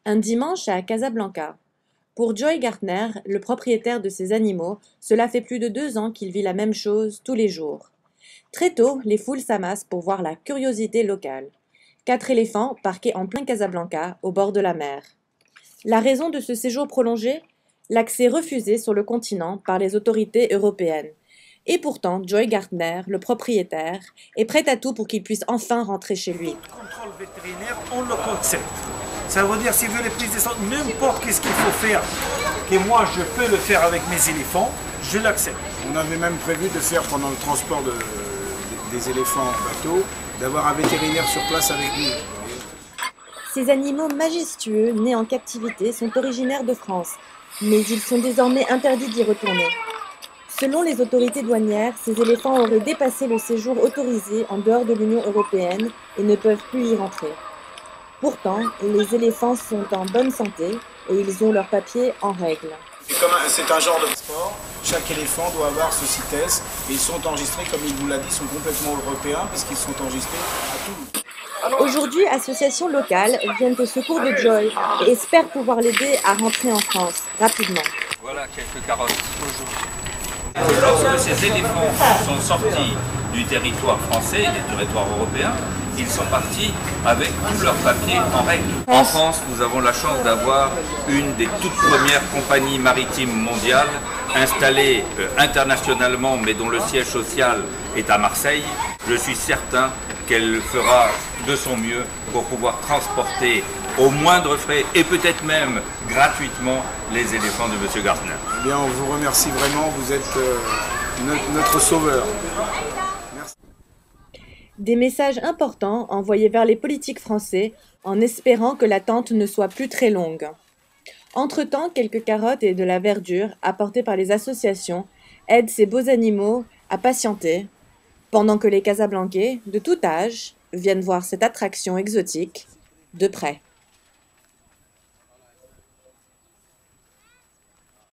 Un dimanche à Casablanca. Pour Joy Gardner, le propriétaire de ces animaux, cela fait plus de 2 ans qu'il vit la même chose tous les jours. Très tôt, les foules s'amassent pour voir la curiosité locale. 4 éléphants parqués en plein Casablanca, au bord de la mer. La raison de ce séjour prolongé? L'accès refusé sur le continent par les autorités européennes. Et pourtant, Joy Gardner, le propriétaire, est prêt à tout pour qu'il puisse enfin rentrer chez lui. Tout contrôle vétérinaire, on le concède. Ça veut dire, s'il veut les prises de sang, n'importe qu'est-ce qu'il faut faire, que moi je peux le faire avec mes éléphants, je l'accepte. On avait même prévu de faire pendant le transport des éléphants en bateau, d'avoir un vétérinaire sur place avec nous. Ces animaux majestueux, nés en captivité, sont originaires de France, mais ils sont désormais interdits d'y retourner. Selon les autorités douanières, ces éléphants auraient dépassé le séjour autorisé en dehors de l'Union européenne et ne peuvent plus y rentrer. Pourtant, les éléphants sont en bonne santé et ils ont leurs papiers en règle. C'est un genre de sport. Chaque éléphant doit avoir ce CITES et ils sont enregistrés, comme il vous l'a dit, ils sont complètement européens puisqu'ils sont enregistrés à Toulouse. Aujourd'hui, associations locales viennent au secours de Joy et espèrent pouvoir l'aider à rentrer en France rapidement. Voilà quelques carottes. Lorsque ces éléphants sont sortis du territoire français et du territoire européen, ils sont partis avec tous leurs papiers en règle. En France, nous avons la chance d'avoir une des toutes premières compagnies maritimes mondiales installée internationalement, mais dont le siège social est à Marseille. Je suis certain qu'elle fera de son mieux pour pouvoir transporter au moindre frais et peut-être même gratuitement les éléphants de M. Gardner. Eh bien, on vous remercie vraiment, vous êtes notre sauveur. Merci. Des messages importants envoyés vers les politiques français en espérant que l'attente ne soit plus très longue. Entre-temps, quelques carottes et de la verdure apportées par les associations aident ces beaux animaux à patienter, pendant que les Casablancais, de tout âge, viennent voir cette attraction exotique de près.